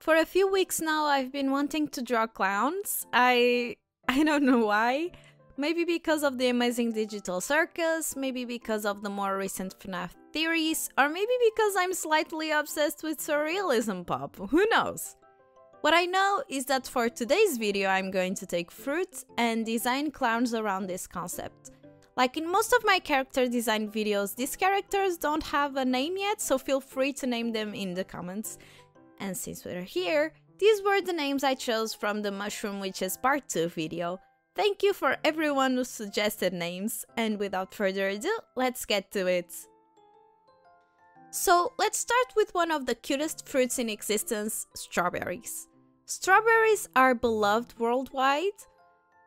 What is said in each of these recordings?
For a few weeks now, I've been wanting to draw clowns. I don't know why. Maybe because of the amazing digital circus, maybe because of the more recent FNAF theories, or maybe because I'm slightly obsessed with surrealism pop, who knows? What I know is that for today's video I'm going to take fruit and design clowns around this concept. Like in most of my character design videos, these characters don't have a name yet, so feel free to name them in the comments. And since we're here, these were the names I chose from the Mushroom Witches Part 2 video. Thank you for everyone who suggested names, and without further ado, let's get to it. So let's start with one of the cutest fruits in existence, strawberries. Strawberries are beloved worldwide.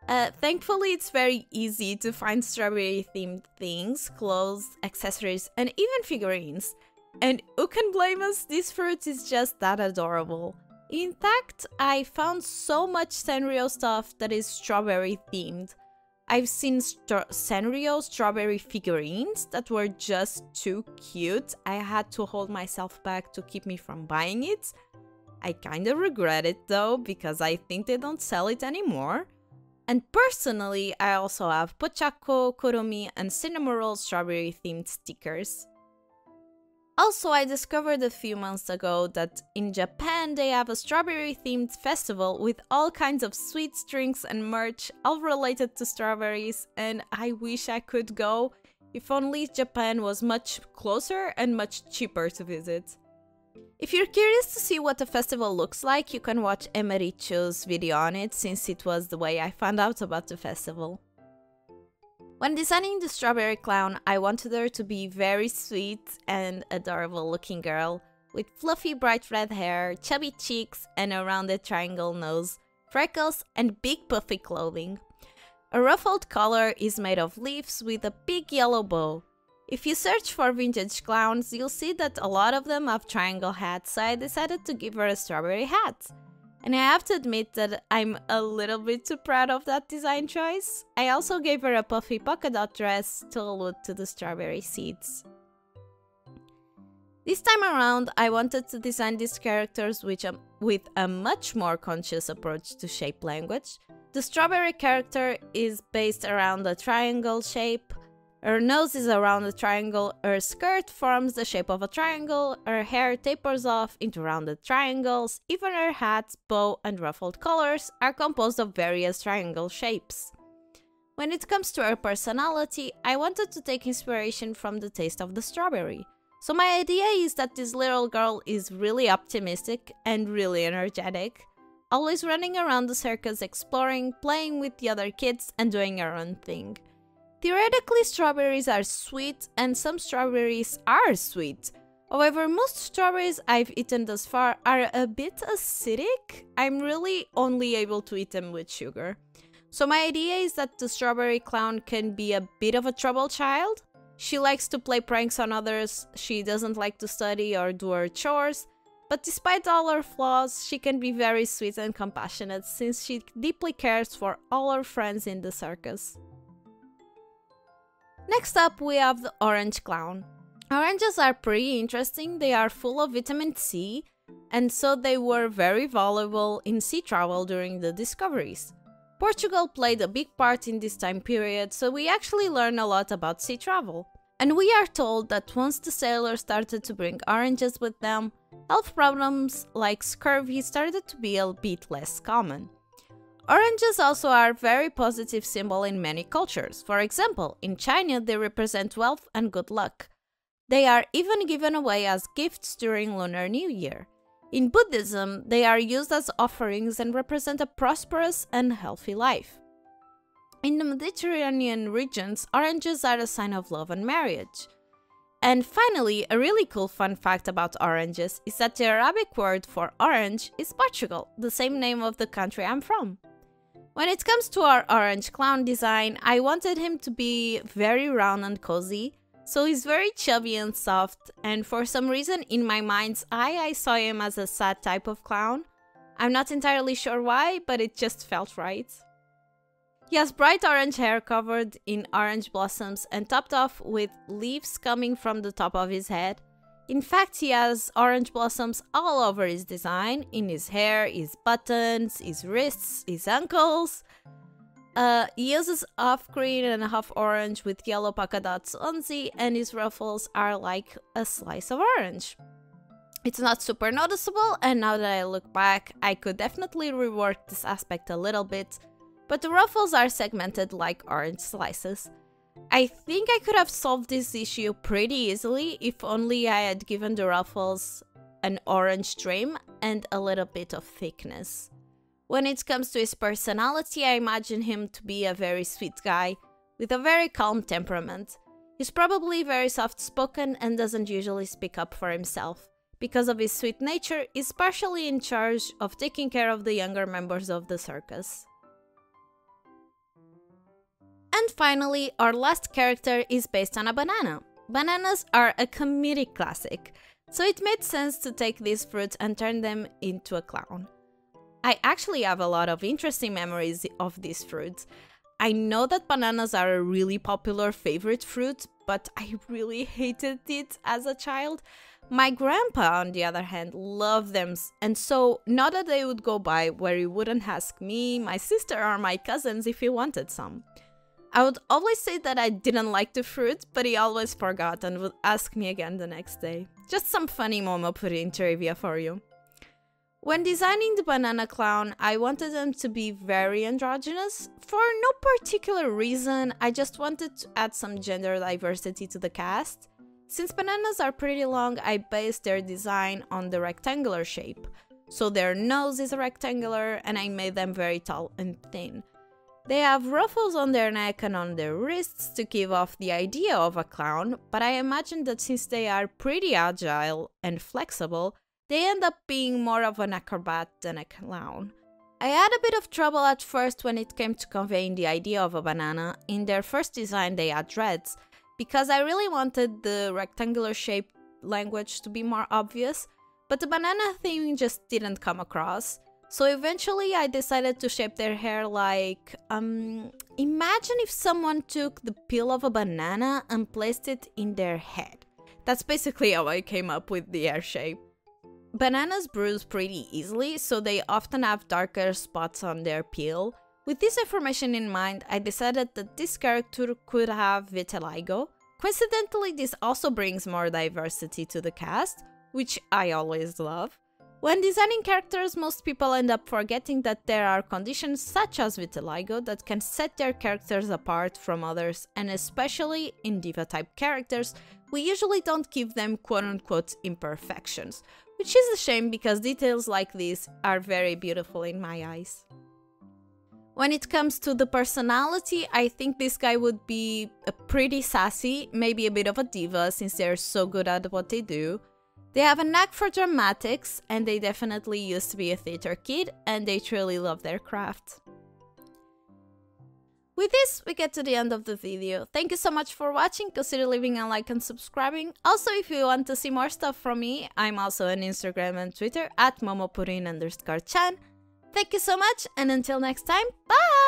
Thankfully, it's very easy to find strawberry-themed things, clothes, accessories, and even figurines. And who can blame us? This fruit is just that adorable. In fact, I found so much Sanrio stuff that is strawberry-themed. I've seen Sanrio strawberry figurines that were just too cute. I had to hold myself back to keep me from buying it. I kinda regret it though, because I think they don't sell it anymore. And personally, I also have Pochacco, Kurumi, and Cinnamoroll strawberry themed stickers. Also, I discovered a few months ago that in Japan they have a strawberry themed festival with all kinds of sweets, drinks, and merch, all related to strawberries, and I wish I could go. If only Japan was much closer and much cheaper to visit. If you're curious to see what the festival looks like, you can watch Emericho's video on it, since it was the way I found out about the festival. When designing the strawberry clown, I wanted her to be very sweet and adorable looking girl, with fluffy bright red hair, chubby cheeks, and a rounded triangle nose, freckles, and big puffy clothing. A ruffled collar is made of leaves with a big yellow bow. If you search for vintage clowns, you'll see that a lot of them have triangle hats, so I decided to give her a strawberry hat. And I have to admit that I'm a little bit too proud of that design choice. I also gave her a puffy polka dot dress to allude to the strawberry seeds. This time around, I wanted to design these characters with a much more conscious approach to shape language. The strawberry character is based around a triangle shape. Her nose is around a triangle, her skirt forms the shape of a triangle, her hair tapers off into rounded triangles, even her hat, bow, and ruffled collars are composed of various triangle shapes. When it comes to her personality, I wanted to take inspiration from the taste of the strawberry. So my idea is that this little girl is really optimistic and really energetic, always running around the circus exploring, playing with the other kids, and doing her own thing. Theoretically, strawberries are sweet, and some strawberries are sweet. However, most strawberries I've eaten thus far are a bit acidic. I'm really only able to eat them with sugar. So my idea is that the strawberry clown can be a bit of a troubled child. She likes to play pranks on others, she doesn't like to study or do her chores, but despite all her flaws, she can be very sweet and compassionate since she deeply cares for all her friends in the circus. Next up, we have the orange clown. Oranges are pretty interesting, they are full of vitamin C, and so they were very valuable in sea travel during the discoveries. Portugal played a big part in this time period, so we actually learn a lot about sea travel. And we are told that once the sailors started to bring oranges with them, health problems like scurvy started to be a bit less common. Oranges also are a very positive symbol in many cultures. For example, in China they represent wealth and good luck. They are even given away as gifts during Lunar New Year. In Buddhism, they are used as offerings and represent a prosperous and healthy life. In the Mediterranean regions, oranges are a sign of love and marriage. And finally, a really cool fun fact about oranges is that the Arabic word for orange is Portugal, the same name of the country I'm from. When it comes to our orange clown design, I wanted him to be very round and cozy, so he's very chubby and soft, and for some reason in my mind's eye I saw him as a sad type of clown. I'm not entirely sure why, but it just felt right. He has bright orange hair covered in orange blossoms and topped off with leaves coming from the top of his head. In fact, he has orange blossoms all over his design, in his hair, his buttons, his wrists, his ankles. He uses half green and half orange with yellow polka dots onesie, and his ruffles are like a slice of orange. It's not super noticeable, and now that I look back, I could definitely rework this aspect a little bit, but the ruffles are segmented like orange slices. I think I could have solved this issue pretty easily if only I had given the ruffles an orange trim and a little bit of thickness. When it comes to his personality, I imagine him to be a very sweet guy with a very calm temperament. He's probably very soft-spoken and doesn't usually speak up for himself. Because of his sweet nature, he's partially in charge of taking care of the younger members of the circus. And finally, our last character is based on a banana. Bananas are a comedic classic, so it made sense to take these fruits and turn them into a clown. I actually have a lot of interesting memories of these fruits. I know that bananas are a really popular favorite fruit, but I really hated it as a child. My grandpa, on the other hand, loved them, and so not a day would go by where he wouldn't ask me, my sister, or my cousins if he wanted some. I would always say that I didn't like the fruit, but he always forgot and would ask me again the next day. Just some funny Momo pudding trivia for you. When designing the banana clown, I wanted them to be very androgynous. For no particular reason, I just wanted to add some gender diversity to the cast. Since bananas are pretty long, I based their design on the rectangular shape. So their nose is rectangular, and I made them very tall and thin. They have ruffles on their neck and on their wrists to give off the idea of a clown, but I imagine that since they are pretty agile and flexible, they end up being more of an acrobat than a clown. I had a bit of trouble at first when it came to conveying the idea of a banana. In their first design they had dreads, because I really wanted the rectangular shape language to be more obvious, but the banana theme just didn't come across. So eventually I decided to shape their hair like, imagine if someone took the peel of a banana and placed it in their head. That's basically how I came up with the hair shape. Bananas bruise pretty easily, so they often have darker spots on their peel. With this information in mind, I decided that this character could have vitiligo. Coincidentally, this also brings more diversity to the cast, which I always love. When designing characters, most people end up forgetting that there are conditions such as vitiligo that can set their characters apart from others, and especially in diva-type characters, we usually don't give them quote-unquote imperfections, which is a shame because details like these are very beautiful in my eyes. When it comes to the personality, I think this guy would be pretty sassy, maybe a bit of a diva since they're so good at what they do. They have a knack for dramatics, and they definitely used to be a theater kid, and they truly love their craft. With this, we get to the end of the video. Thank you so much for watching, consider leaving a like and subscribing. Also, if you want to see more stuff from me, I'm also on Instagram and Twitter at momopurin_chan. Thank you so much, and until next time, bye!